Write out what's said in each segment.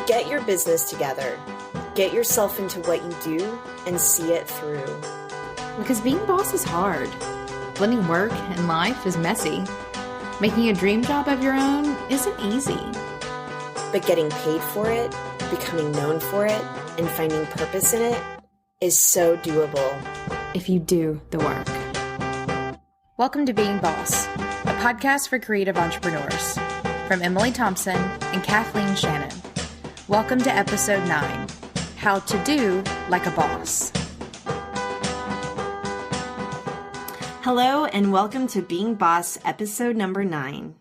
Get your business together. Get yourself into what you do and see it through. Because being boss is hard. Blending work and life is messy. Making a dream job of your own isn't easy. But getting paid for it, becoming known for it, and finding purpose in it is so doable. If you do the work. Welcome to Being Boss, a podcast for creative entrepreneurs. From Emily Thompson and Kathleen Shannon. Welcome to episode 9, How to Do Like a Boss. Hello and welcome to Being Boss episode number 9.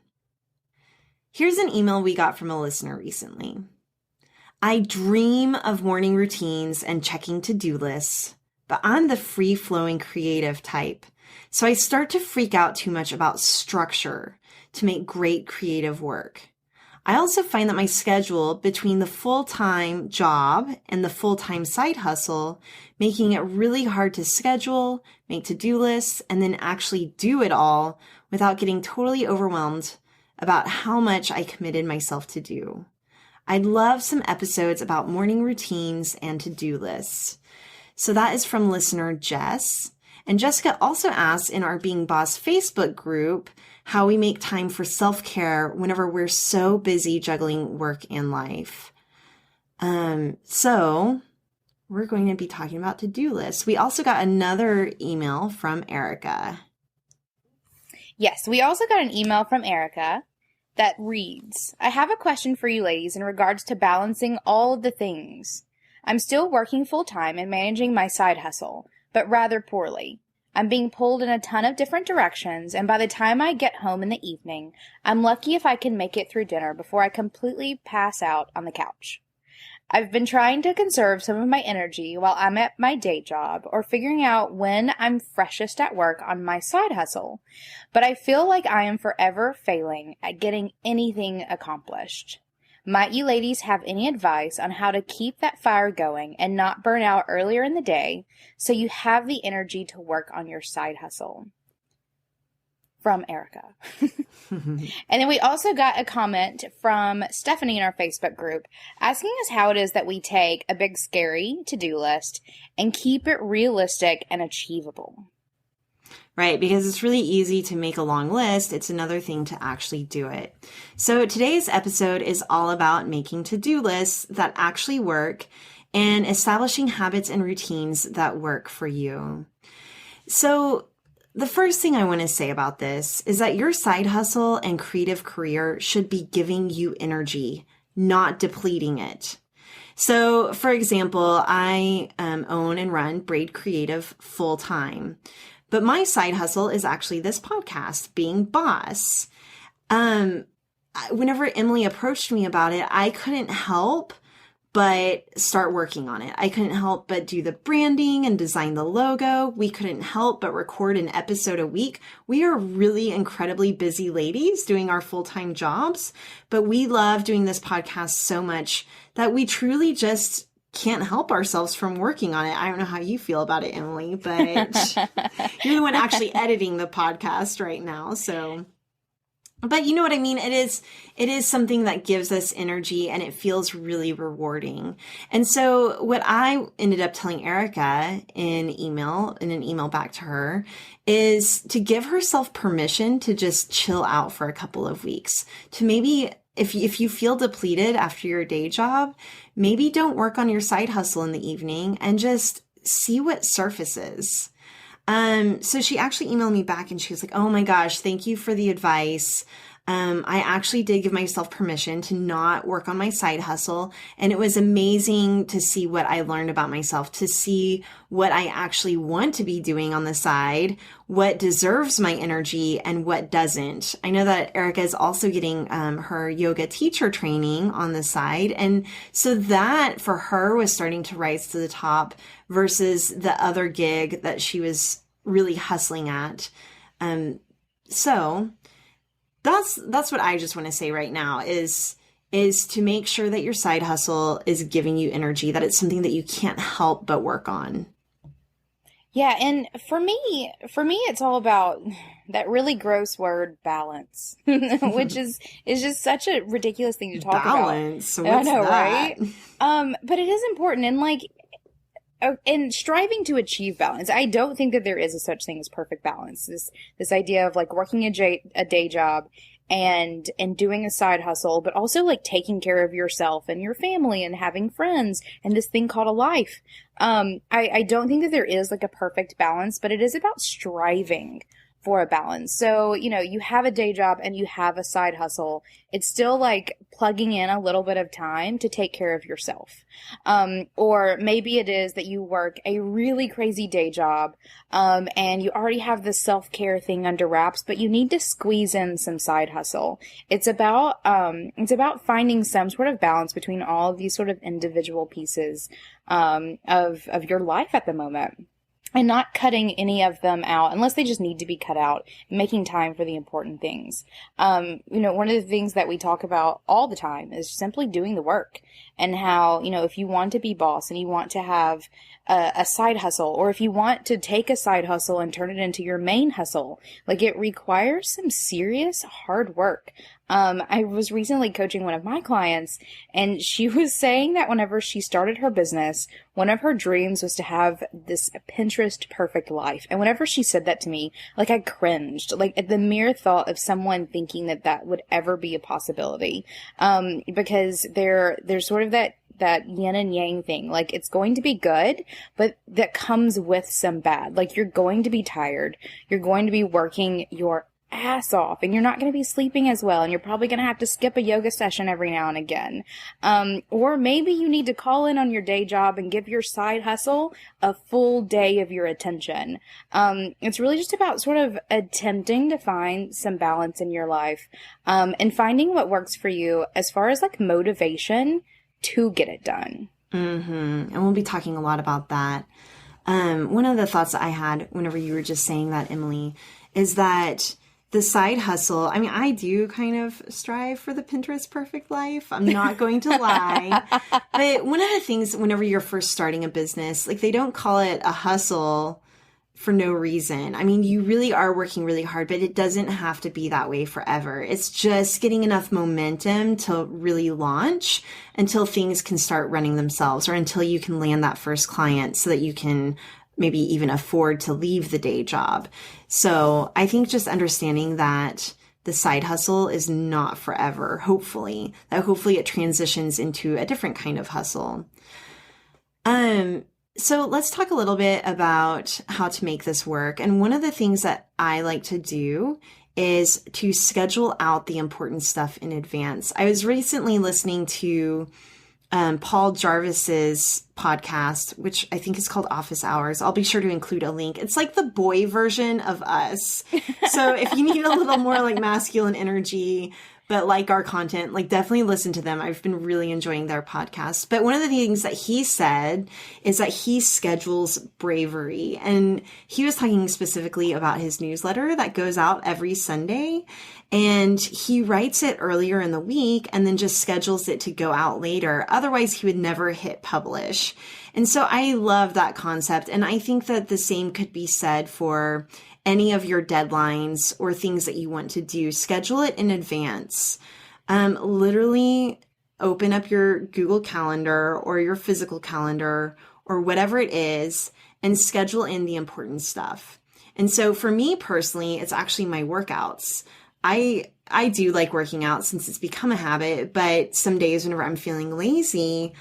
Here's an email we got from a listener recently. I dream of morning routines and checking to-do lists, but I'm the free-flowing creative type, so I start to freak out too much about structure to make great creative work. I also find that my schedule between the full-time job and the full-time side hustle, making it really hard to schedule, make to-do lists, and then actually do it all without getting totally overwhelmed about how much I committed myself to do. I'd love some episodes about morning routines and to-do lists. So that is from listener Jess. And Jessica also asked in our Being Boss Facebook group how we make time for self-care whenever we're so busy juggling work and life. So we're going to be talking about to-do lists. We also got another email from Erica. Yes, we also got an email from Erica that reads, I have a question for you ladies in regards to balancing all of the things. I'm still working full-time and managing my side hustle, but rather poorly. I'm being pulled in a ton of different directions, and by the time I get home in the evening, I'm lucky if I can make it through dinner before I completely pass out on the couch. I've been trying to conserve some of my energy while I'm at my day job or figuring out when I'm freshest at work on my side hustle, but I feel like I am forever failing at getting anything accomplished. Might you ladies have any advice on how to keep that fire going and not burn out earlier in the day so you have the energy to work on your side hustle? From Erica. And then we also got a comment from Stephanie in our Facebook group asking us how it is that we take a big scary to-do list and keep it realistic and achievable. Right, because it's really easy to make a long list. It's another thing to actually do it. So today's episode is all about making to-do lists that actually work and establishing habits and routines that work for you. So the first thing I want to say about this is that your side hustle and creative career should be giving you energy, not depleting it. So for example, I own and run Braid Creative full-time. But my side hustle is actually this podcast, Being Boss. Whenever Emily approached me about it, I couldn't help but start working on it. I couldn't help but do the branding and design the logo. We couldn't help but record an episode a week. We are really incredibly busy ladies doing our full-time jobs, but we love doing this podcast so much that we truly just can't help ourselves from working on it. I don't know how you feel about it, Emily, but you're the one actually editing the podcast right now. So, but you know what I mean? It is something that gives us energy and it feels really rewarding. And so what I ended up telling Erica in an email back to her, is to give herself permission to just chill out for a couple of weeks, to maybe if you feel depleted after your day job, maybe don't work on your side hustle in the evening and just see what surfaces. So she actually emailed me back and she was like, oh my gosh, thank you for the advice. I actually did give myself permission to not work on my side hustle. And it was amazing to see what I learned about myself, to see what I actually want to be doing on the side, what deserves my energy and what doesn't. I know that Erica is also getting her yoga teacher training on the side. And so that for her was starting to rise to the top versus the other gig that she was really hustling at. So that's what I just want to say right now is to make sure that your side hustle is giving you energy, that it's something that you can't help but work on. Yeah, and for me, it's all about that really gross word balance, which is just such a ridiculous thing to talk about. Balance? I What's know, that? right? But it is important, and like, and striving to achieve balance. I don't think that there is a such thing as perfect balance. This idea of like working a day job and doing a side hustle, but also like taking care of yourself and your family and having friends and this thing called a life. I don't think that there is like a perfect balance, but it is about striving for a balance. So, you have a day job and you have a side hustle. It's still like plugging in a little bit of time to take care of yourself. Or maybe it is that you work a really crazy day job, and you already have the self-care thing under wraps, but you need to squeeze in some side hustle. It's about finding some sort of balance between all of these sort of individual pieces, of your life at the moment. And not cutting any of them out unless they just need to be cut out, making time for the important things. One of the things that we talk about all the time is simply doing the work, and how, if you want to be boss and you want to have a side hustle, or if you want to take a side hustle and turn it into your main hustle, like it requires some serious hard work. I was recently coaching one of my clients, and she was saying that whenever she started her business, one of her dreams was to have this Pinterest perfect life. And whenever she said that to me, like I cringed, like at the mere thought of someone thinking that that would ever be a possibility. Because there's sort of that yin and yang thing. Like it's going to be good, but that comes with some bad. Like you're going to be tired. You're going to be working your ass off, and you're not going to be sleeping as well, and you're probably going to have to skip a yoga session every now and again. Or maybe you need to call in on your day job and give your side hustle a full day of your attention. It's really just about sort of attempting to find some balance in your life, and finding what works for you as far as like motivation to get it done. And we'll be talking a lot about that. One of the thoughts that I had whenever you were just saying that, Emily, is that the side hustle, I mean, I do kind of strive for the Pinterest perfect life. I'm not going to lie. But one of the things, whenever you're first starting a business, like they don't call it a hustle for no reason. I mean, you really are working really hard, but it doesn't have to be that way forever. It's just getting enough momentum to really launch until things can start running themselves, or until you can land that first client so that you can maybe even afford to leave the day job. So I think just understanding that the side hustle is not forever, hopefully it transitions into a different kind of hustle. So let's talk a little bit about how to make this work. And one of the things that I like to do is to schedule out the important stuff in advance. I was recently listening to Paul Jarvis's podcast, which I think is called Office Hours. I'll be sure to include a link. It's like the boy version of us. So if you need a little more like masculine energy, but like our content, like definitely listen to them. I've been really enjoying their podcast. But one of the things that he said is that he schedules bravery. And he was talking specifically about his newsletter that goes out every Sunday. And he writes it earlier in the week and then just schedules it to go out later. Otherwise, he would never hit publish. And so I love that concept. And I think that the same could be said for any of your deadlines or things that you want to do. Schedule it in advance. Literally open up your Google Calendar or your physical calendar or whatever it is and schedule in the important stuff. And so for me personally, it's actually my workouts. I do like working out since it's become a habit, but some days whenever I'm feeling lazy,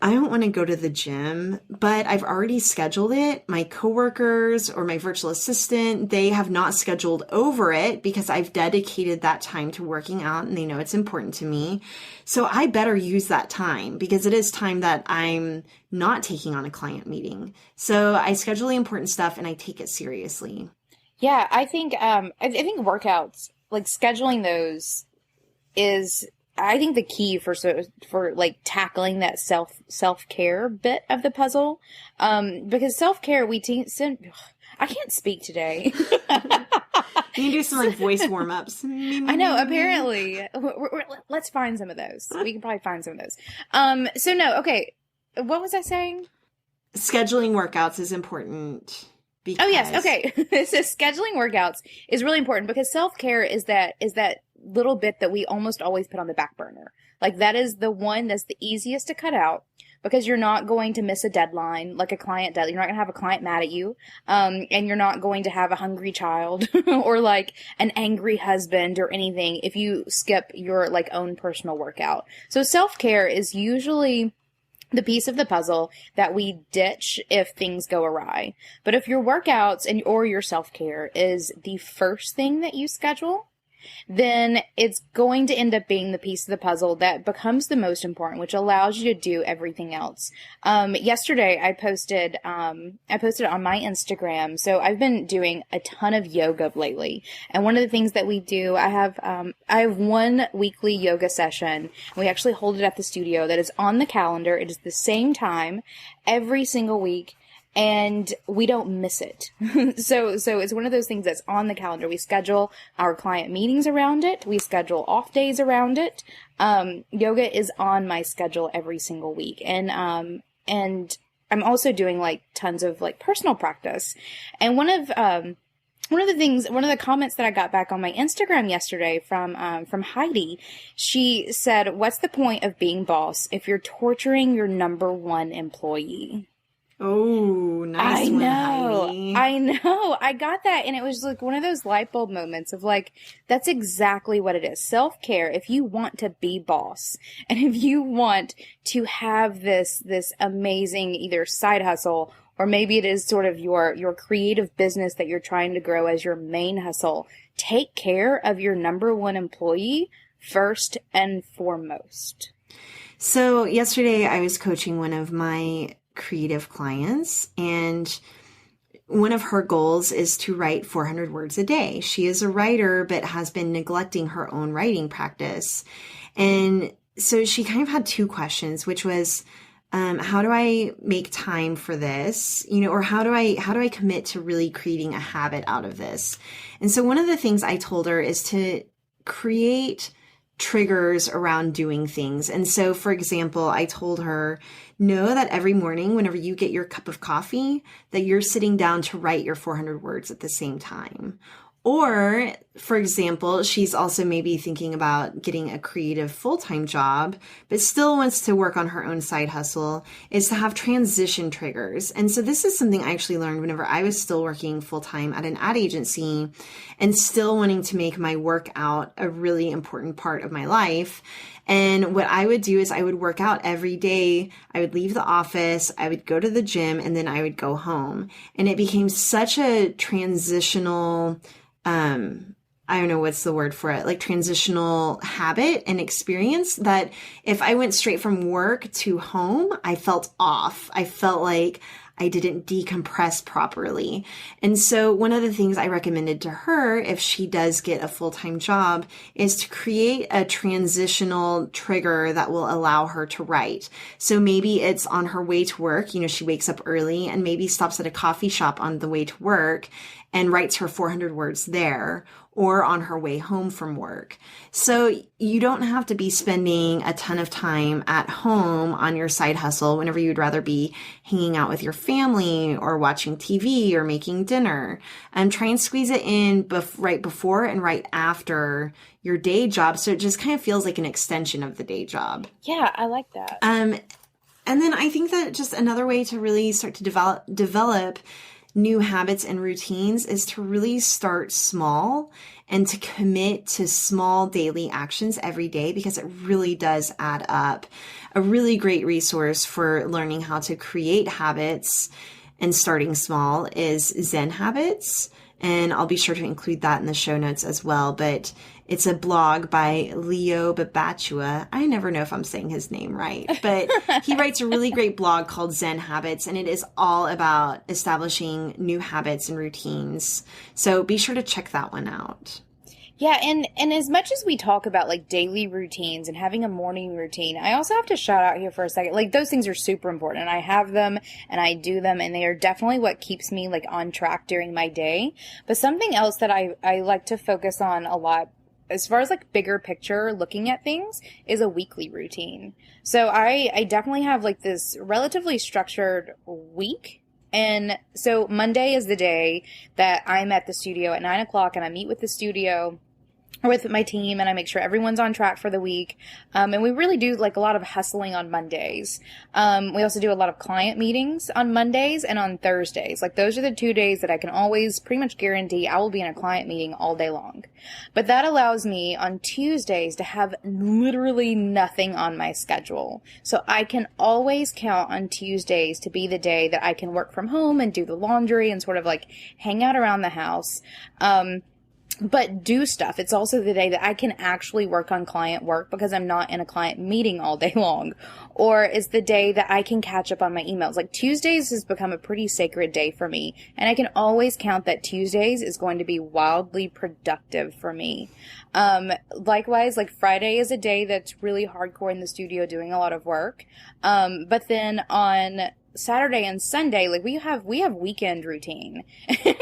I don't want to go to the gym, but I've already scheduled it. My coworkers or my virtual assistant, they have not scheduled over it because I've dedicated that time to working out and they know it's important to me. So I better use that time because it is time that I'm not taking on a client meeting. So I schedule the important stuff and I take it seriously. Yeah, I think workouts, like scheduling those is, I think, the key for like tackling that self-care bit of the puzzle. Because self-care, I can't speak today. You can do some like voice warm-ups. I know, apparently. Let's find some of those. We can probably find some of those. So no, okay. What was I saying? scheduling workouts is important because... Oh, yes. Okay. So scheduling workouts is really important because self-care is that little bit that we almost always put on the back burner. Like that is the one that's the easiest to cut out because you're not going to miss a deadline, like a client deadline. You're not going to have a client mad at you. And you're not going to have a hungry child or like an angry husband or anything if you skip your like own personal workout. So self-care is usually the piece of the puzzle that we ditch if things go awry. But if your workouts or your self-care is the first thing that you schedule, then it's going to end up being the piece of the puzzle that becomes the most important, which allows you to do everything else. Yesterday I posted on my Instagram. So I've been doing a ton of yoga lately. And one of the things that we do, I have one weekly yoga session. We actually hold it at the studio that is on the calendar. It is the same time every single week. And we don't miss it. So it's one of those things that's on the calendar. We schedule our client meetings around it. We schedule off days around it. Yoga is on my schedule every single week. And I'm also doing like tons of like personal practice. And one of the comments that I got back on my Instagram yesterday from Heidi, she said, "What's the point of being boss if you're torturing your number one employee?" Oh, nice one, Heidi. I know. I got that. And it was like one of those light bulb moments of like, that's exactly what it is. Self-care. If you want to be boss and if you want to have this amazing either side hustle or maybe it is sort of your creative business that you're trying to grow as your main hustle, take care of your number one employee first and foremost. So yesterday I was coaching one of my creative clients, and one of her goals is to write 400 words a day. She is a writer, but has been neglecting her own writing practice. And so she kind of had two questions, which was, how do I make time for this? Or how do I commit to really creating a habit out of this? And so one of the things I told her is to create triggers around doing things. And so, for example, I told her, know that every morning, whenever you get your cup of coffee, that you're sitting down to write your 400 words at the same time. Or, for example, she's also maybe thinking about getting a creative full-time job, but still wants to work on her own side hustle, is to have transition triggers. And so this is something I actually learned whenever I was still working full-time at an ad agency and still wanting to make my workout a really important part of my life. And what I would do is I would work out every day. I would leave the office, I would go to the gym, and then I would go home. And it became such a transitional I don't know what's the word for it, like transitional habit and experience that if I went straight from work to home, I felt off. I felt like I didn't decompress properly. And so one of the things I recommended to her, if she does get a full-time job, is to create a transitional trigger that will allow her to write. So maybe it's on her way to work. She wakes up early and maybe stops at a coffee shop on the way to work and writes her 400 words there, or on her way home from work. So you don't have to be spending a ton of time at home on your side hustle whenever you'd rather be hanging out with your family or watching TV or making dinner. Try and squeeze it in right before and right after your day job, so it just kind of feels like an extension of the day job. Yeah, I like that. And then I think that just another way to really start to develop new habits and routines is to really start small and to commit to small daily actions every day, because it really does add up. A really great resource for learning how to create habits and starting small is Zen Habits. And I'll be sure to include that in the show notes as well. But it's a blog by Leo Babachua. I never know if I'm saying his name right, but he writes a really great blog called Zen Habits, and it is all about establishing new habits and routines. So be sure to check that one out. Yeah, and as much as we talk about like daily routines and having a morning routine, I also have to shout out here for a second. Like those things are super important, and I have them and I do them, and they are definitely what keeps me like on track during my day. But something else that I like to focus on a lot as far as like bigger picture looking at things, is a weekly routine. So I definitely have like this relatively structured week. And so Monday is the day that I'm at the studio at 9 o'clock, and I meet with the studio or with my team, and I make sure everyone's on track for the week. And we really do like a lot of hustling on Mondays. We also do a lot of client meetings on Mondays and on Thursdays. Like those are the 2 days that I can always pretty much guarantee I will be in a client meeting all day long. But that allows me on Tuesdays to have literally nothing on my schedule. So I can always count on Tuesdays to be the day that I can work from home and do the laundry and sort of like hang out around the house. But do stuff. It's also the day that I can actually work on client work because I'm not in a client meeting all day long. Or is the day that I can catch up on my emails. Like Tuesdays has become a pretty sacred day for me. And I can always count that Tuesdays is going to be wildly productive for me. Likewise, like Friday is a day that's really hardcore in the studio doing a lot of work. But then on Saturday and Sunday, like we have weekend routine.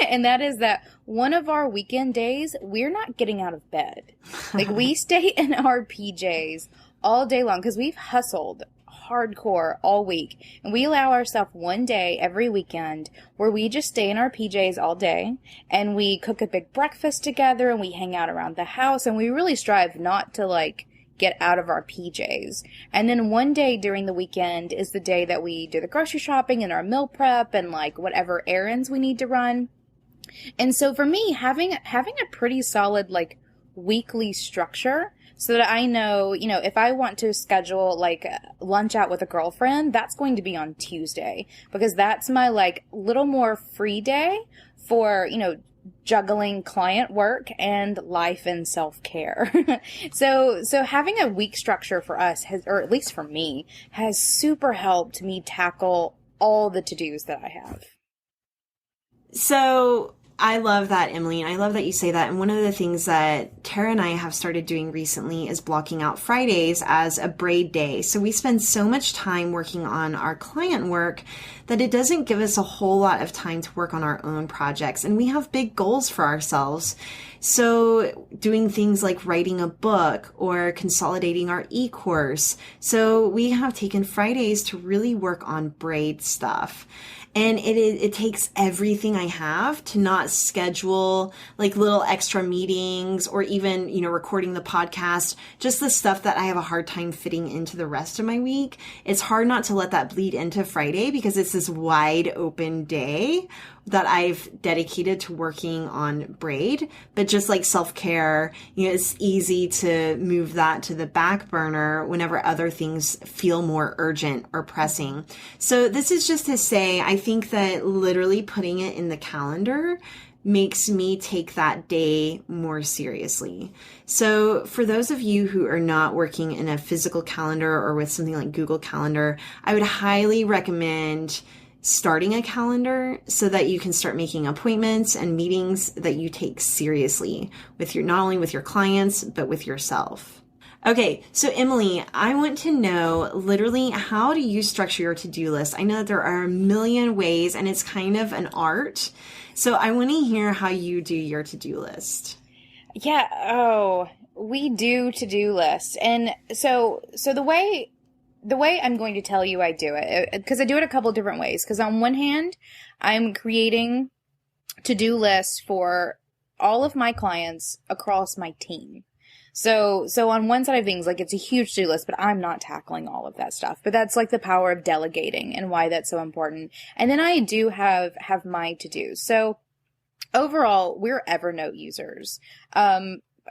And that is that one of our weekend days, we're not getting out of bed. Like we stay in our PJs all day long because we've hustled hardcore all week. And we allow ourselves one day every weekend where we just stay in our PJs all day and we cook a big breakfast together and we hang out around the house, and we really strive not to like get out of our PJs. And then one day during the weekend is the day that we do the grocery shopping and our meal prep and like whatever errands we need to run. And so for me, having a pretty solid like weekly structure so that I know, you know, if I want to schedule like lunch out with a girlfriend, that's going to be on Tuesday because that's my like little more free day for, you know, juggling client work and life and self-care. So having a week structure for us has, or at least for me, has super helped me tackle all the to-dos that I have. So I love that, Emily, and I love that you say that. And one of the things that Tara and I have started doing recently is blocking out Fridays as a braid day. So we spend so much time working on our client work that it doesn't give us a whole lot of time to work on our own projects. And we have big goals for ourselves. So doing things like writing a book or consolidating our e-course. So we have taken Fridays to really work on braid stuff. And it takes everything I have to not schedule like little extra meetings or even, you know, recording the podcast, just the stuff that I have a hard time fitting into the rest of my week. It's hard not to let that bleed into Friday because it's this wide open day that I've dedicated to working on braid. But just like self-care, you know, it's easy to move that to the back burner whenever other things feel more urgent or pressing. So this is just to say, I think that literally putting it in the calendar makes me take that day more seriously. So for those of you who are not working in a physical calendar or with something like Google Calendar, I would highly recommend starting a calendar so that you can start making appointments and meetings that you take seriously with your, not only with your clients, but with yourself. Okay, so Emily, I want to know literally, how do you structure your to-do list? I know that there are a million ways and it's kind of an art. So I want to hear how you do your to-do list. Yeah. Oh, we do to-do lists. And so the way I'm going to tell you I do it, because I do it a couple different ways. Because on one hand, I'm creating to-do lists for all of my clients across my team. So on one side of things, like it's a huge to-do list, but I'm not tackling all of that stuff. But that's like the power of delegating and why that's so important. And then I do have my to-dos. So overall, we're Evernote users.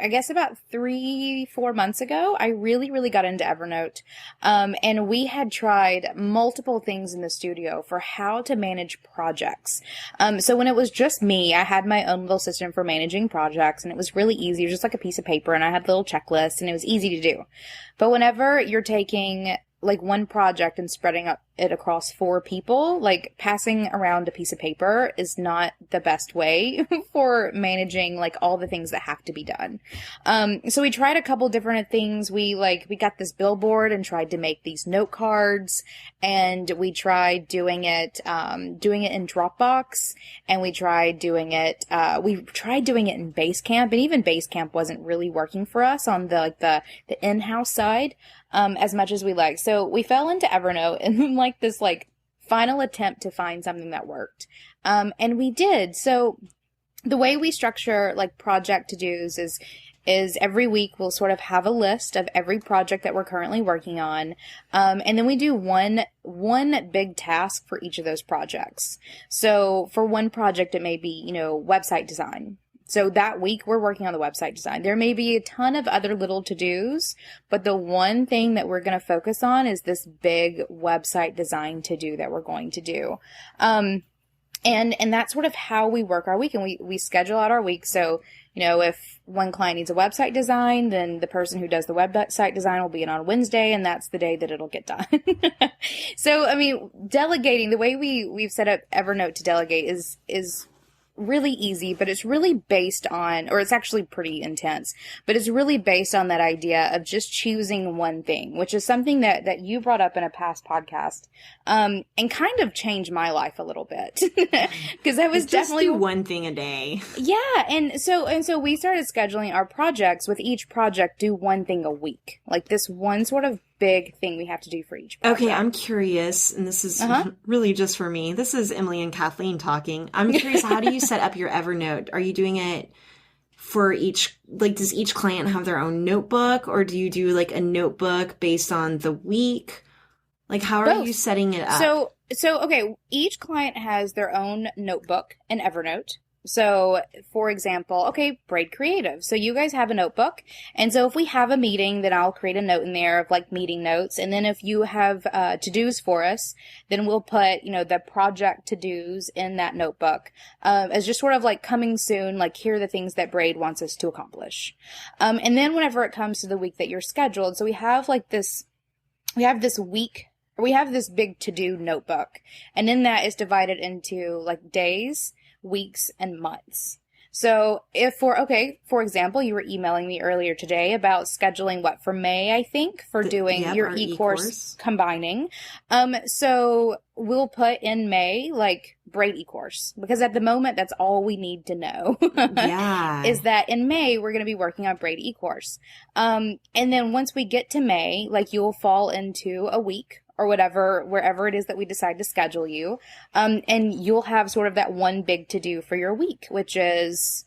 I guess about 3-4 months ago, I really got into Evernote. And we had tried multiple things in the studio for how to manage projects. So when it was just me, I had my own little system for managing projects, and it was really easy. It was just like a piece of paper, and I had little checklists, and it was easy to do. But whenever you're taking like one project and spreading it across 4 people, like passing around a piece of paper is not the best way for managing like all the things that have to be done. So we tried a couple different things. We got this billboard and tried to make these note cards, and we tried doing it in Dropbox, and we tried doing it in Basecamp, and even Basecamp wasn't really working for us on the in-house side as much as we like. So we fell into Evernote and like this like final attempt to find something that worked. And we did. So the way we structure like project to-dos is every week we'll sort of have a list of every project that we're currently working on. And then we do one big task for each of those projects. So for one project, it may be, website design. So that week we're working on the website design. There may be a ton of other little to-dos, but the one thing that we're going to focus on is this big website design to-do that we're going to do. And that's sort of how we work our week, and we schedule out our week. So, if one client needs a website design, then the person who does the website design will be in on Wednesday, and that's the day that it'll get done. So, I mean, delegating, the way we've set up Evernote to delegate is really easy, but it's really based on, or it's actually pretty intense, but it's really based on that idea of just choosing one thing, which is something that you brought up in a past podcast, and kind of changed my life a little bit. Because I was definitely do one thing a day. Yeah. And so we started scheduling our projects with each project do one thing a week, like this one sort of big thing we have to do for each project. Okay, I'm curious, and this is really just for me. This is Emily and Kathleen talking. I'm curious, how do you set up your Evernote? Are you doing it for each, like, does each client have their own notebook, or do you do like a notebook based on the week? Like, how are you setting it up? So okay, each client has their own notebook in Evernote. So, for example, Braid Creative. So you guys have a notebook. And so if we have a meeting, then I'll create a note in there of like meeting notes. And then if you have to-dos for us, then we'll put, the project to-dos in that notebook as just sort of like coming soon, like here are the things that Braid wants us to accomplish. And then whenever it comes to the week that you're scheduled, so we have this big to-do notebook. And in that is divided into like days, weeks, and months. So if for example, you were emailing me earlier today about scheduling for May, I think, for doing your e-course combining. So we'll put in May, like Braid e-course, because at the moment, that's all we need to know. Yeah. Is that in May, we're going to be working on Braid e-course. And then once we get to May, like you'll fall into a week or whatever, wherever it is that we decide to schedule you. And you'll have sort of that one big to-do for your week, which is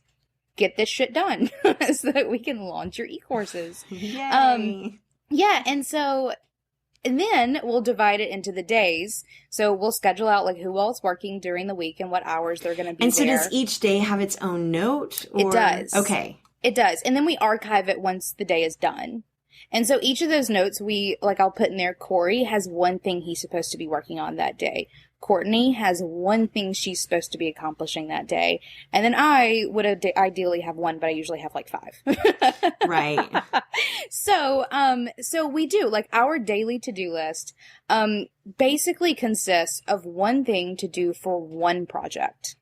get this shit done so that we can launch your e-courses. Yay. Yeah. And then we'll divide it into the days. So we'll schedule out like who all's working during the week and what hours they're going to be And so there. does each day have its own note? Or? It does. Okay. It does. And then we archive it once the day is done. And so each of those notes I'll put in there, Corey has one thing he's supposed to be working on that day. Courtney has one thing she's supposed to be accomplishing that day. And then I would ideally have one, but I usually have like 5. Right. So we do, like, our daily to-do list, basically consists of one thing to do for one project.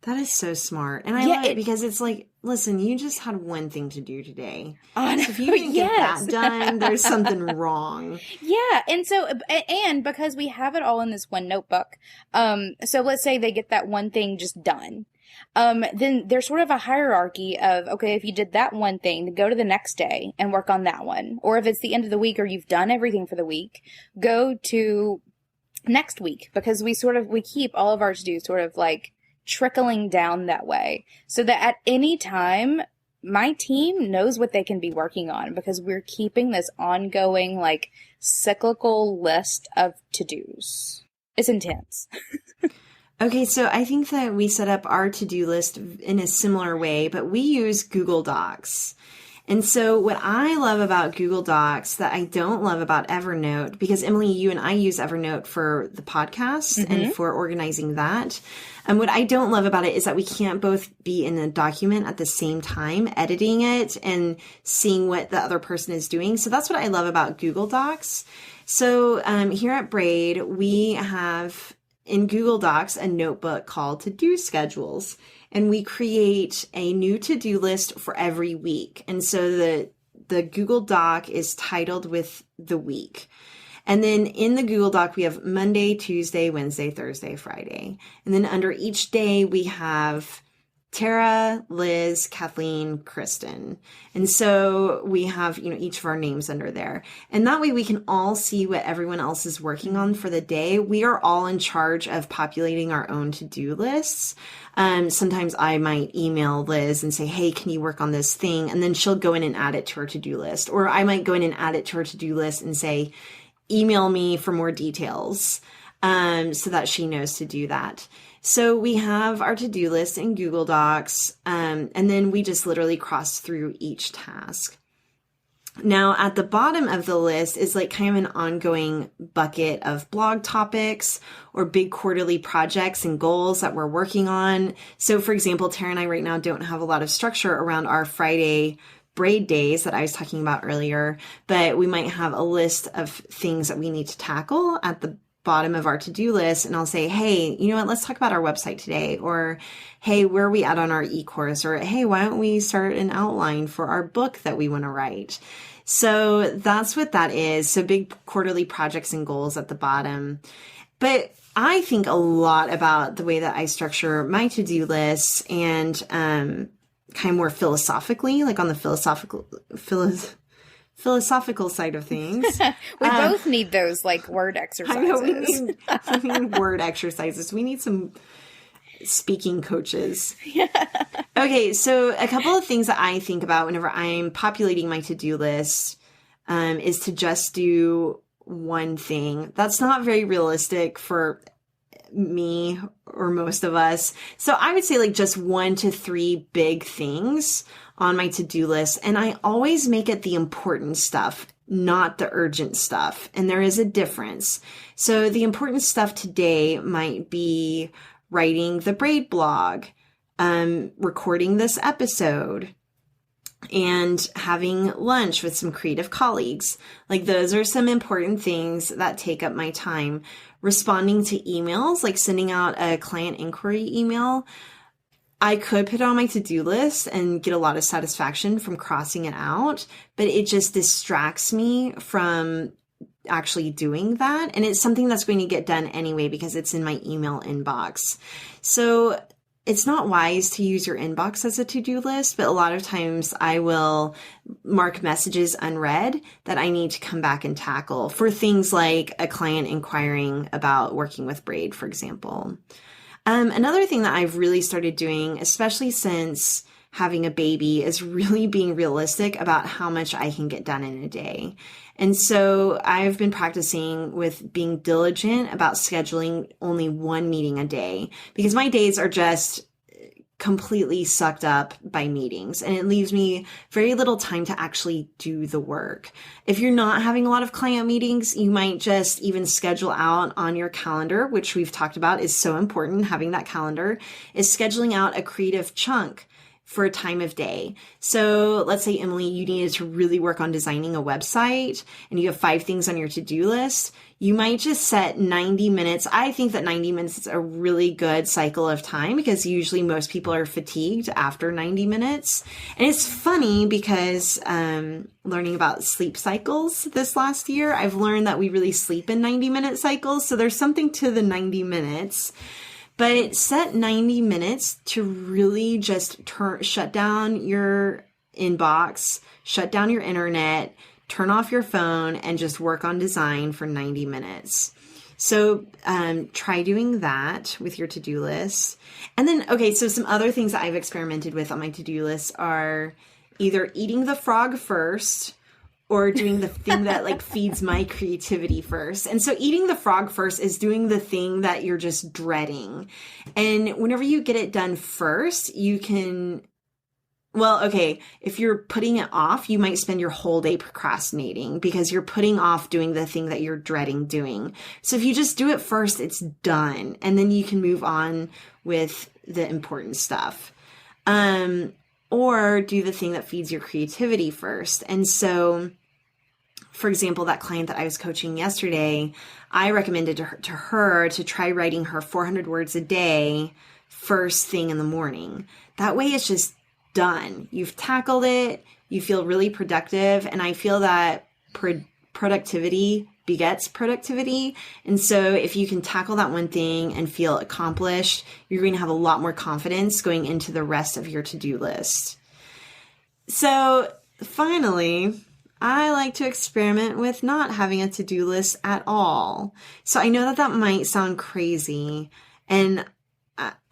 That is so smart. And I love it because it's like, listen, you just had one thing to do today. So if you didn't get that done, there's something wrong. Yeah. And because we have it all in this one notebook, so let's say they get that one thing just done. Then there's sort of a hierarchy of, if you did that one thing, then go to the next day and work on that one. Or if it's the end of the week or you've done everything for the week, go to next week, because we keep all of our to-dos sort of like trickling down that way, so that at any time my team knows what they can be working on, because we're keeping this ongoing like cyclical list of to-dos. It's intense. Okay, so I think that we set up our to-do list in a similar way, but we use Google Docs. And so what I love about Google Docs that I don't love about Evernote, because Emily, you and I use Evernote for the podcast and for organizing that. And what I don't love about it is that we can't both be in a document at the same time, editing it and seeing what the other person is doing. So that's what I love about Google Docs. So here at Braid, we have in Google Docs a notebook called To-Do Schedules. And we create a new to-do list for every week. And so the Google Doc is titled with the week. And then in the Google Doc, we have Monday, Tuesday, Wednesday, Thursday, Friday. And then under each day, we have Tara, Liz, Kathleen, Kristen. And so we have, each of our names under there. And that way we can all see what everyone else is working on for the day. We are all in charge of populating our own to-do lists. Sometimes I might email Liz and say, hey, can you work on this thing? And then she'll go in and add it to her to-do list. Or I might go in and add it to her to-do list and say, email me for more details, so that she knows to do that. So we have our to-do list in Google Docs, and then we just literally cross through each task. Now, at the bottom of the list is like kind of an ongoing bucket of blog topics or big quarterly projects and goals that we're working on. So, for example, Tara and I right now don't have a lot of structure around our Friday braid days that I was talking about earlier, but we might have a list of things that we need to tackle at the bottom of our to-do list. And I'll say, hey, you know what, let's talk about our website today. Or, hey, where are we at on our e-course? Or, hey, why don't we start an outline for our book that we want to write? So that's what that is. So big quarterly projects and goals at the bottom. But I think a lot about the way that I structure my to-do lists and kind of more philosophically, like on the philosophical side of things. We both need those like word exercises. I know we need word exercises. We need some speaking coaches. Okay, so a couple of things that I think about whenever I'm populating my to-do list is to just do one thing. That's not very realistic for me or most of us. So I would say like just 1 to 3 big things on my to-do list. And I always make it the important stuff, not the urgent stuff. And there is a difference. So the important stuff today might be writing the braid blog, recording this episode, and having lunch with some creative colleagues. Like those are some important things that take up my time. Responding to emails, like sending out a client inquiry email, I could put it on my to-do list and get a lot of satisfaction from crossing it out, but it just distracts me from actually doing that. And it's something that's going to get done anyway because it's in my email inbox. So it's not wise to use your inbox as a to-do list, but a lot of times I will mark messages unread that I need to come back and tackle for things like a client inquiring about working with braid, for example. Another thing that I've really started doing, especially since having a baby, is really being realistic about how much I can get done in a day. And so I've been practicing with being diligent about scheduling only one meeting a day because my days are just completely sucked up by meetings and it leaves me very little time to actually do the work. If you're not having a lot of client meetings, you might just even schedule out on your calendar, which we've talked about is so important. Having that calendar is scheduling out a creative chunk for a time of day. So let's say, Emily, you needed to really work on designing a website and you have 5 things on your to-do list. You might just set 90 minutes. I think that 90 minutes is a really good cycle of time because usually most people are fatigued after 90 minutes. And it's funny because learning about sleep cycles this last year, I've learned that we really sleep in 90-minute cycles. So there's something to the 90 minutes. But set 90 minutes to really just shut down your inbox, shut down your internet, turn off your phone, and just work on design for 90 minutes. So try doing that with your to-do list. And then, okay, so some other things that I've experimented with on my to-do list are either eating the frog first or doing the thing that like feeds my creativity first. And so eating the frog first is doing the thing that you're just dreading. And whenever you get it done first, you can Well, okay, if you're putting it off, you might spend your whole day procrastinating because you're putting off doing the thing that you're dreading doing. So if you just do it first, it's done. And then you can move on with the important stuff. Or do the thing that feeds your creativity first. And so, for example, that client that I was coaching yesterday, I recommended to her to try writing her 400 words a day first thing in the morning. That way it's just done. You've tackled it. You feel really productive. And I feel that productivity begets productivity. And so if you can tackle that one thing and feel accomplished, you're going to have a lot more confidence going into the rest of your to-do list. So finally, I like to experiment with not having a to-do list at all. So I know that might sound crazy, and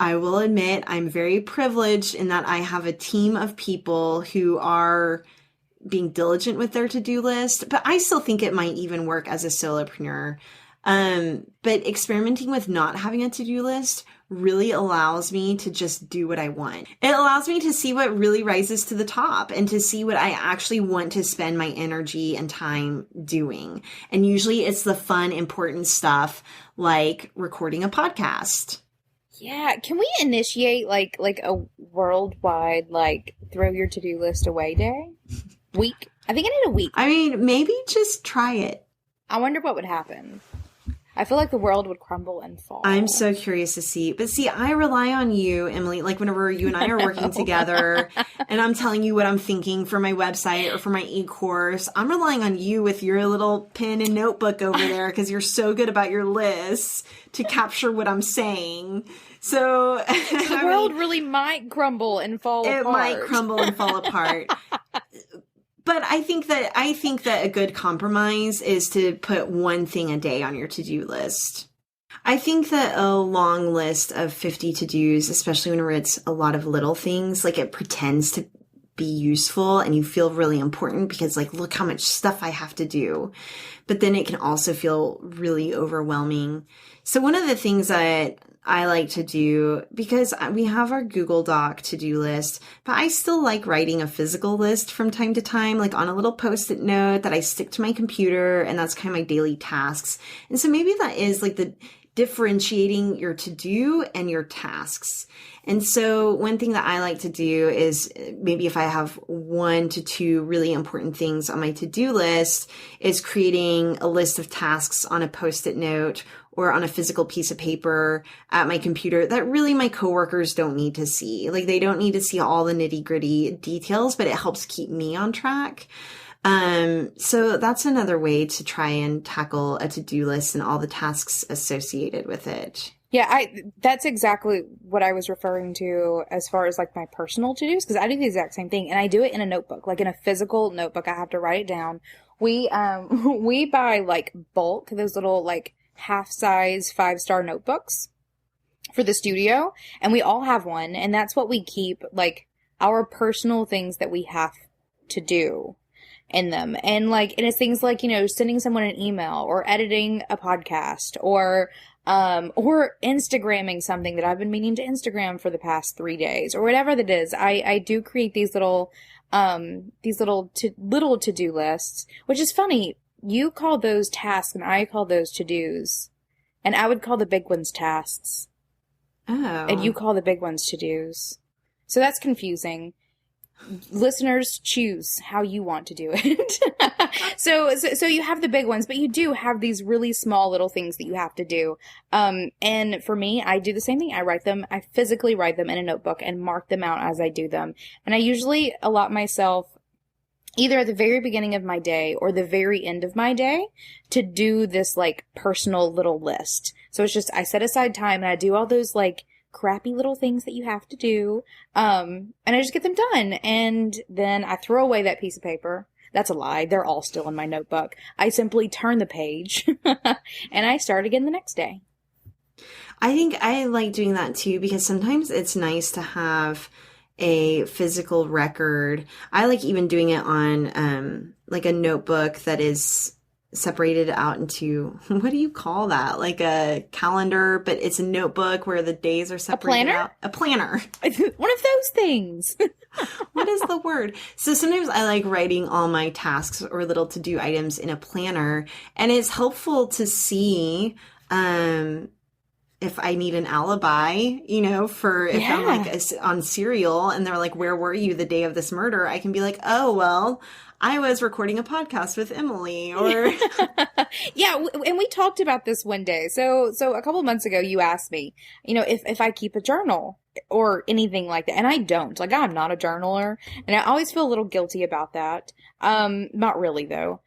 I will admit I'm very privileged in that I have a team of people who are being diligent with their to-do list, but I still think it might even work as a solopreneur. But experimenting with not having a to-do list really allows me to just do what I want. It allows me to see what really rises to the top and to see what I actually want to spend my energy and time doing. And usually it's the fun, important stuff like recording a podcast. Yeah, can we initiate like a worldwide throw your to-do list away day? Week? I think I need a week. I mean, maybe just try it. I wonder what would happen. I feel like the world would crumble and fall. I'm so curious to see. But see, I rely on you, Emily, like whenever you and I are working together and I'm telling you what I'm thinking for my website or for my e-course, I'm relying on you with your little pen and notebook over there because you're so good about your lists to capture what I'm saying. So the world really might crumble and fall apart. It might crumble and fall apart. But I think that a good compromise is to put one thing a day on your to-do list. I think that a long list of 50 to-dos, especially whenever it's a lot of little things, like it pretends to be useful and you feel really important because look how much stuff I have to do. But then it can also feel really overwhelming. So one of the things that I like to do, because we have our Google Doc to-do list, but I still like writing a physical list from time to time, like on a little Post-it note that I stick to my computer, and that's kind of my daily tasks. And so maybe that is the differentiating your to-do and your tasks. And so one thing that I like to do is maybe if I have 1 to 2 really important things on my to-do list is creating a list of tasks on a Post-it note or on a physical piece of paper at my computer that really my coworkers don't need to see. They don't need to see all the nitty-gritty details, but it helps keep me on track. So that's another way to try and tackle a to-do list and all the tasks associated with it. Yeah, that's exactly what I was referring to as far as my personal to-dos, because I do the exact same thing, and I do it in a notebook, in a physical notebook. I have to write it down. We buy bulk, those little half-size 5-star notebooks for the studio, and we all have one, and that's what we keep our personal things that we have to do in them. And it's things like, sending someone an email or editing a podcast or Instagramming something that I've been meaning to Instagram for the past 3 days or whatever that is. I do create these little to-do lists, which is funny. You call those tasks and I call those to-dos, and I would call the big ones tasks. Oh. And you call the big ones to-dos. So that's confusing. Listeners, choose how you want to do it. So you have the big ones, but you do have these really small little things that you have to do. And for me, I do the same thing. I physically write them in a notebook and mark them out as I do them. And I usually allot myself either at the very beginning of my day or the very end of my day to do this personal little list. So it's just, I set aside time and I do all those crappy little things that you have to do. And I just get them done. And then I throw away that piece of paper. That's a lie. They're all still in my notebook. I simply turn the page and I start again the next day. I think I like doing that too, because sometimes it's nice to have a physical record. I like even doing it on a notebook that is separated out into, what do you call that? A calendar, but it's a notebook where the days are separated out. A planner. One of those things. What is the word? So sometimes I like writing all my tasks or little to-do items in a planner, and it's helpful to see if I need an alibi, for if I'm like on Serial and they're like, where were you the day of this murder? I can be like, oh, well, I was recording a podcast with Emily, or yeah. And we talked about this one day. So a couple of months ago, you asked me, if I keep a journal or anything like that. And I don't. Like, I'm not a journaler. And I always feel a little guilty about that. Not really, though.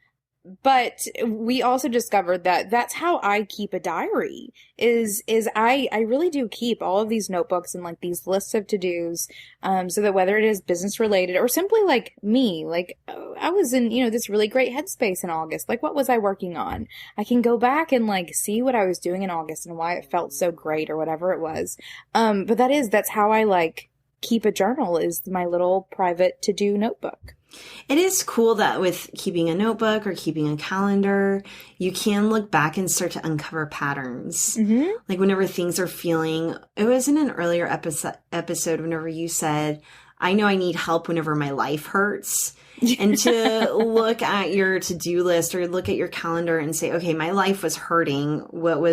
But we also discovered that that's how I keep a diary is I really do keep all of these notebooks and like these lists of to-dos, so that whether it is business related or simply like me, like I was in, this really great headspace in August. Like, what was I working on? I can go back and like see what I was doing in August and why it felt so great or whatever it was. But that's how I like keep a journal, is my little private to-do notebook. It is cool that with keeping a notebook or keeping a calendar, you can look back and start to uncover patterns. Mm-hmm. Like whenever things are feeling, it was in an earlier episode whenever you said, I know I need help whenever my life hurts. And to look at your to-do list or look at your calendar and say, okay, my life was hurting. What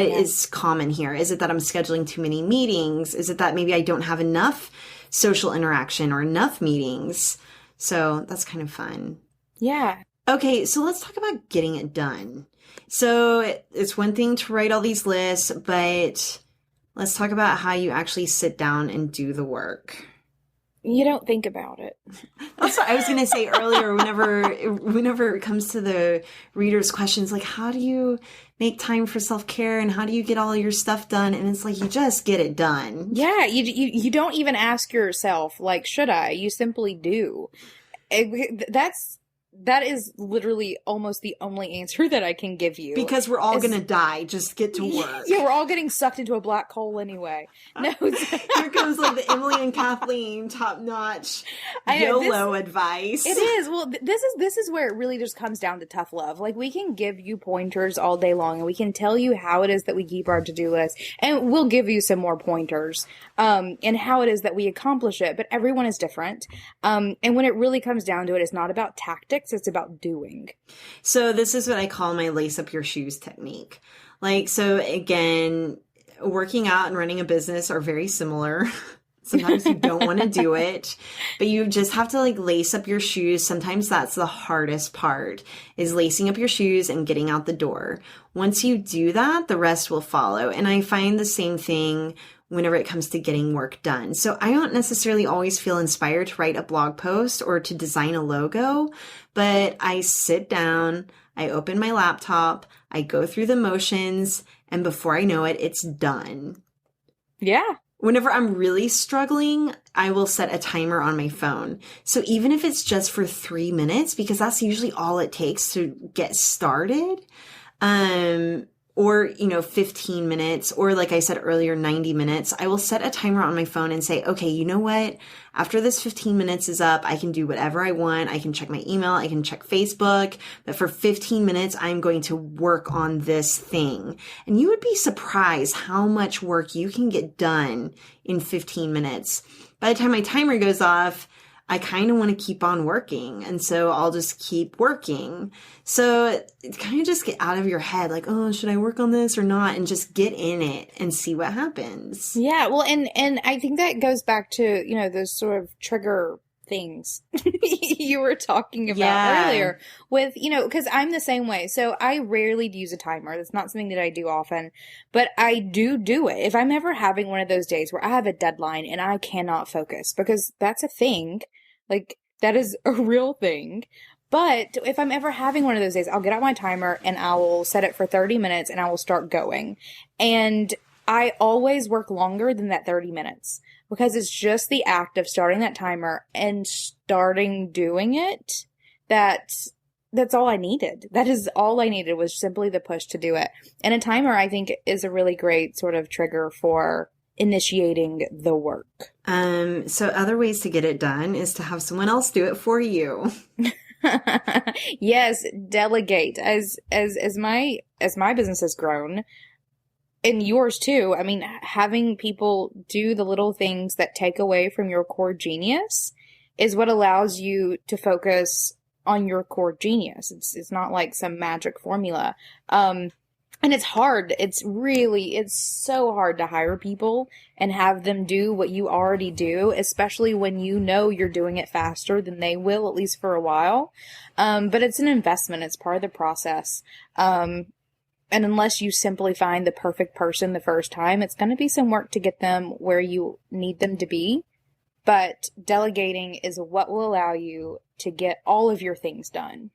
is common here? Is it that I'm scheduling too many meetings? Is it that maybe I don't have enough social interaction or enough meetings? So that's kind of fun. Yeah. Okay, so let's talk about getting it done. So it's one thing to write all these lists, but let's talk about how you actually sit down and do the work. You don't think about it. That's what I was going to say earlier. Whenever it comes to the readers' questions, like, how do you make time for self-care and how do you get all your stuff done? And it's like, you just get it done. Yeah, you don't even ask yourself, like, should I? You simply do. That is literally almost the only answer that I can give you. Because we're all going to die. Just get to work. Yeah, we're all getting sucked into a black hole anyway. No. Here comes like the Emily and Kathleen top-notch YOLO advice. It is. Well, this is where it really just comes down to tough love. Like, we can give you pointers all day long, and we can tell you how it is that we keep our to-do list, and we'll give you some more pointers, and how it is that we accomplish it. But everyone is different. And when it really comes down to it, it's not about tactics. It's about doing. So this is what I call my lace up your shoes technique. Like, so again, working out and running a business are very similar. Sometimes you don't want to do it, but you just have to like lace up your shoes. Sometimes that's the hardest part, is lacing up your shoes and getting out the door. Once you do that, the rest will follow. And I find the same thing whenever it comes to getting work done. So I don't necessarily always feel inspired to write a blog post or to design a logo, but I sit down, I open my laptop, I go through the motions, and before I know it, it's done. Yeah. Whenever I'm really struggling, I will set a timer on my phone. So even if it's just for 3 minutes, because that's usually all it takes to get started, or, 15 minutes, or like I said earlier, 90 minutes, I will set a timer on my phone and say, okay, you know what? After this 15 minutes is up, I can do whatever I want. I can check my email. I can check Facebook. But for 15 minutes, I'm going to work on this thing. And you would be surprised how much work you can get done in 15 minutes. By the time my timer goes off, I kind of want to keep on working. And so I'll just keep working. So kind of just get out of your head, like, oh, should I work on this or not? And just get in it and see what happens. Yeah. Well, and I think that goes back to, those sort of trigger things you were talking about earlier with, because I'm the same way. So I rarely use a timer. That's not something that I do often, but I do it. If I'm ever having one of those days where I have a deadline and I cannot focus, because that's a thing, like that is a real thing. But if I'm ever having one of those days, I'll get out my timer and I will set it for 30 minutes and I will start going. And I always work longer than that 30 minutes. Because it's just the act of starting that timer and starting doing it. That's all I needed. That is all I needed, was simply the push to do it. And a timer, I think, is a really great sort of trigger for initiating the work. So other ways to get it done is to have someone else do it for you. Yes, delegate. As my business has grown, and yours too. I mean, having people do the little things that take away from your core genius is what allows you to focus on your core genius. It's not like some magic formula. And it's hard. It's so hard to hire people and have them do what you already do, especially when you know you're doing it faster than they will, at least for a while. But it's an investment. It's part of the process. And unless you simply find the perfect person the first time, it's going to be some work to get them where you need them to be. But delegating is what will allow you to get all of your things done.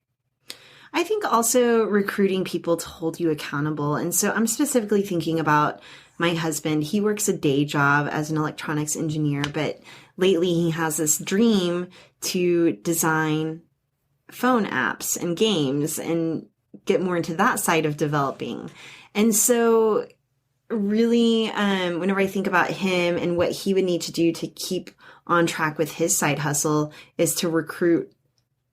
I think also recruiting people to hold you accountable. And so I'm specifically thinking about my husband. He works a day job as an electronics engineer, but lately he has this dream to design phone apps and games and get more into that side of developing. And so really, whenever I think about him and what he would need to do to keep on track with his side hustle is to recruit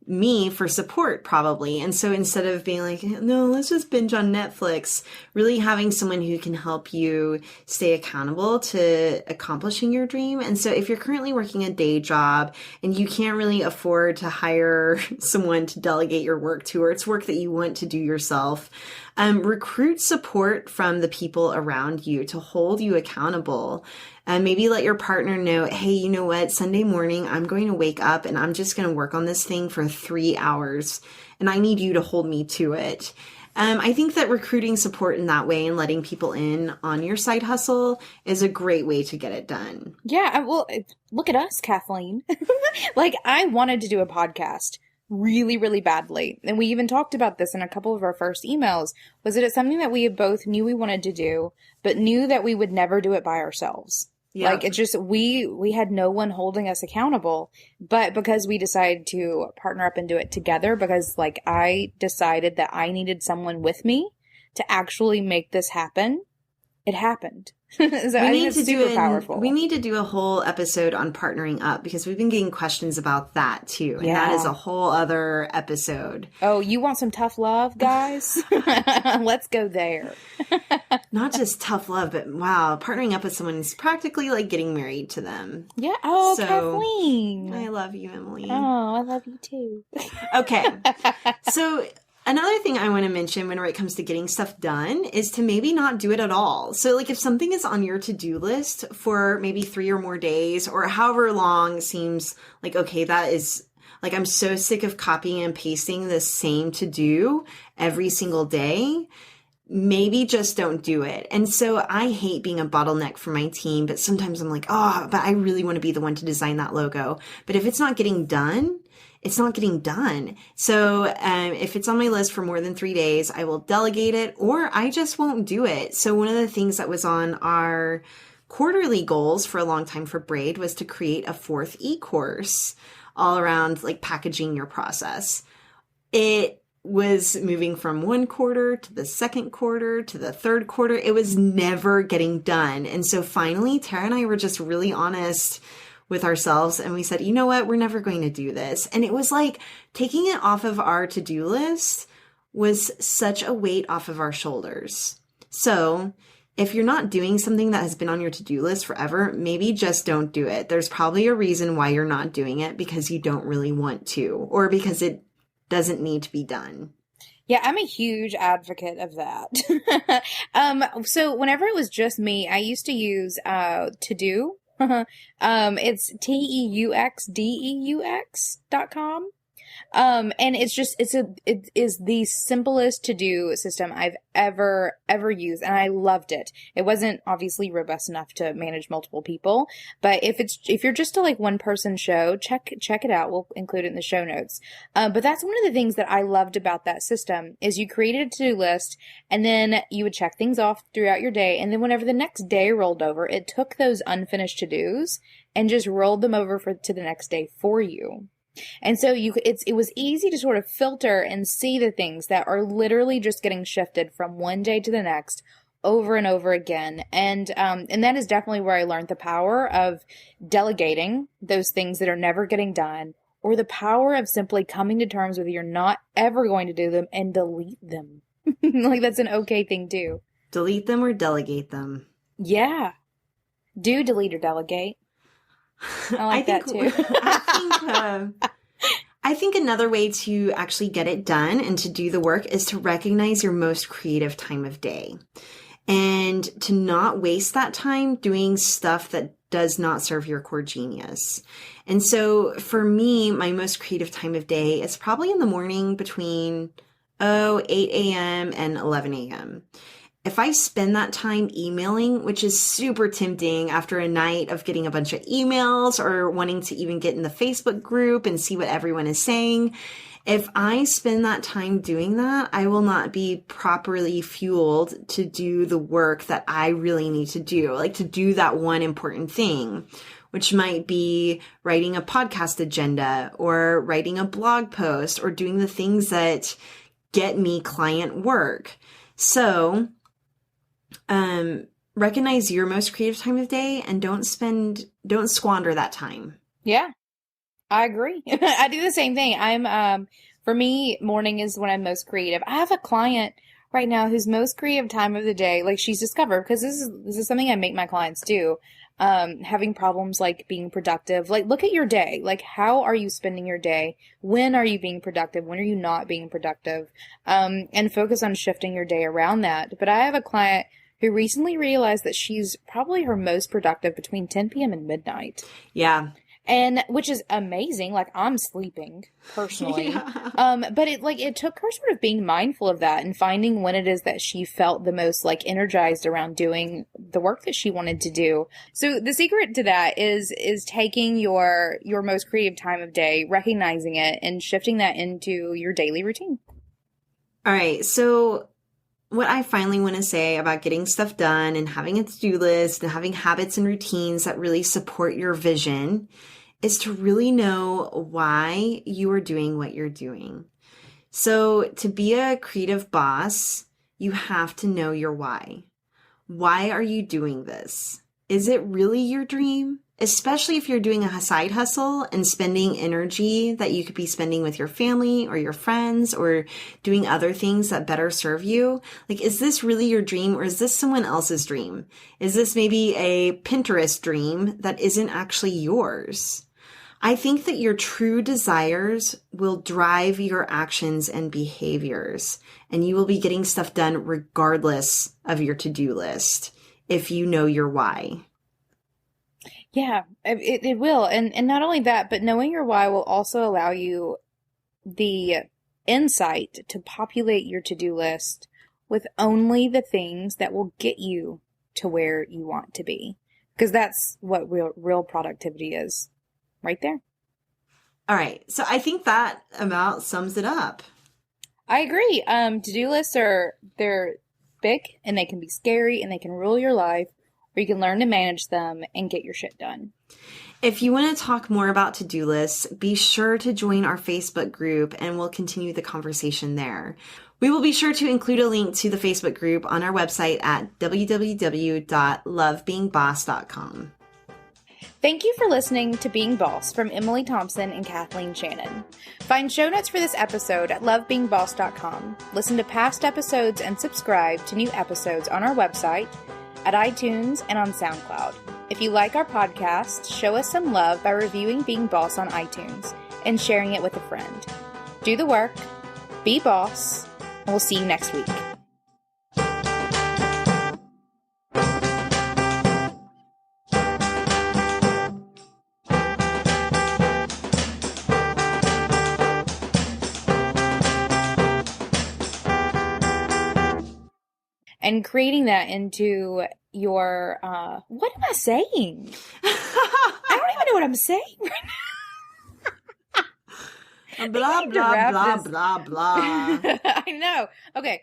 me for support probably. And so instead of being like, no, let's just binge on Netflix, really having someone who can help you stay accountable to accomplishing your dream. And so if you're currently working a day job and you can't really afford to hire someone to delegate your work to, or it's work that you want to do yourself, recruit support from the people around you to hold you accountable. And maybe let your partner know, hey, you know what? Sunday morning, I'm going to wake up and I'm just going to work on this thing for 3 hours. And I need you to hold me to it. I think that recruiting support in that way and letting people in on your side hustle is a great way to get it done. Yeah, well, look at us, Kathleen. Like, I wanted to do a podcast really, really badly. And we even talked about this in a couple of our first emails, was that it's something that we both knew we wanted to do, but knew that we would never do it by ourselves. Yep. Like, it's just, we had no one holding us accountable, but because we decided to partner up and do it together, because like I decided that I needed someone with me to actually make this happen, it happened. So I think it's super powerful. We need to do a whole episode on partnering up because we've been getting questions about that too. And that is a whole other episode. Oh, you want some tough love, guys? Let's go there. Not just tough love, but wow, partnering up with someone is practically like getting married to them. Yeah. Oh, so, Kathleen. I love you, Emily. Oh, I love you too. Okay. So another thing I want to mention when it comes to getting stuff done is to maybe not do it at all. So like if something is on your to-do list for maybe 3 or more days or however long seems like, okay, that is like, I'm so sick of copying and pasting the same to-do every single day. Maybe just don't do it. And so I hate being a bottleneck for my team, but sometimes I'm like, oh, but I really want to be the one to design that logo. But if it's not getting done, it's not getting done. So if it's on my list for more than 3 days, I will delegate it or I just won't do it. So one of the things that was on our quarterly goals for a long time for Braid was to create a 4th e-course all around like packaging your process. It was moving from 1 quarter to the 2nd quarter to the 3rd quarter. It was never getting done. And so finally, Tara and I were just really honest with ourselves. And we said, you know what? We're never going to do this. And it was like taking it off of our to-do list was such a weight off of our shoulders. So if you're not doing something that has been on your to-do list forever, maybe just don't do it. There's probably a reason why you're not doing it because you don't really want to, or because it doesn't need to be done. Yeah, I'm a huge advocate of that. So whenever it was just me, I used to use To-Do. It's TEUXDEUX.com. And it is the simplest to-do system I've ever used. And I loved it. It wasn't obviously robust enough to manage multiple people, but if you're just a like one person show, check it out. We'll include it in the show notes. But that's one of the things that I loved about that system is you created a to-do list and then you would check things off throughout your day. And then whenever the next day rolled over, it took those unfinished to-dos and just rolled them over to the next day for you. And so it was easy to sort of filter and see the things that are literally just getting shifted from one day to the next over and over again. And that is definitely where I learned the power of delegating those things that are never getting done, or the power of simply coming to terms with you're not ever going to do them and delete them. Like that's an okay thing too. Delete them or delegate them. Yeah. Do delete or delegate. I like that too. I think another way to actually get it done and to do the work is to recognize your most creative time of day and to not waste that time doing stuff that does not serve your core genius. And so for me, my most creative time of day is probably in the morning between 8 a.m. and 11 a.m. If I spend that time emailing, which is super tempting after a night of getting a bunch of emails or wanting to even get in the Facebook group and see what everyone is saying, if I spend that time doing that, I will not be properly fueled to do the work that I really need to do, like to do that one important thing, which might be writing a podcast agenda or writing a blog post or doing the things that get me client work. So, recognize your most creative time of day and don't squander that time. Yeah, I agree. I do the same thing. For me, morning is when I'm most creative. I have a client right now whose most creative time of the day, like she's discovered, because this is something I make my clients do, having problems like being productive. Like, look at your day. Like, how are you spending your day? When are you being productive? When are you not being productive? And focus on shifting your day around that. But I have a client who recently realized that she's probably her most productive between 10 p.m. and midnight. Yeah. And which is amazing. Like, I'm sleeping personally. Yeah. But it took her sort of being mindful of that and finding when it is that she felt the most like energized around doing the work that she wanted to do. So the secret to that is taking your most creative time of day, recognizing it and shifting that into your daily routine. All right. So what I finally want to say about getting stuff done and having a to-do list and having habits and routines that really support your vision is to really know why you are doing what you're doing. So to be a creative boss, you have to know your why. Why are you doing this? Is it really your dream? Especially if you're doing a side hustle and spending energy that you could be spending with your family or your friends or doing other things that better serve you. Like, is this really your dream or is this someone else's dream? Is this maybe a Pinterest dream that isn't actually yours? I think that your true desires will drive your actions and behaviors, and you will be getting stuff done regardless of your to-do list if you know your why. Yeah, it will. And not only that, but knowing your why will also allow you the insight to populate your to-do list with only the things that will get you to where you want to be. Because that's what real productivity is. Right there. All right. So I think that about sums it up. I agree. To-do lists they're big and they can be scary and they can rule your life, or you can learn to manage them and get your shit done. If you want to talk more about to-do lists, be sure to join our Facebook group and we'll continue the conversation there. We will be sure to include a link to the Facebook group on our website at www.lovebeingboss.com. Thank you for listening to Being Boss from Emily Thompson and Kathleen Shannon. Find show notes for this episode at lovebeingboss.com. Listen to past episodes and subscribe to new episodes on our website, at iTunes, and on SoundCloud. If you like our podcast, show us some love by reviewing Being Boss on iTunes and sharing it with a friend. Do the work, be boss, and we'll see you next week. And creating that into your, what am I saying? I don't even know what I'm saying right now. Blah, blah, blah, blah, blah. I know. Okay.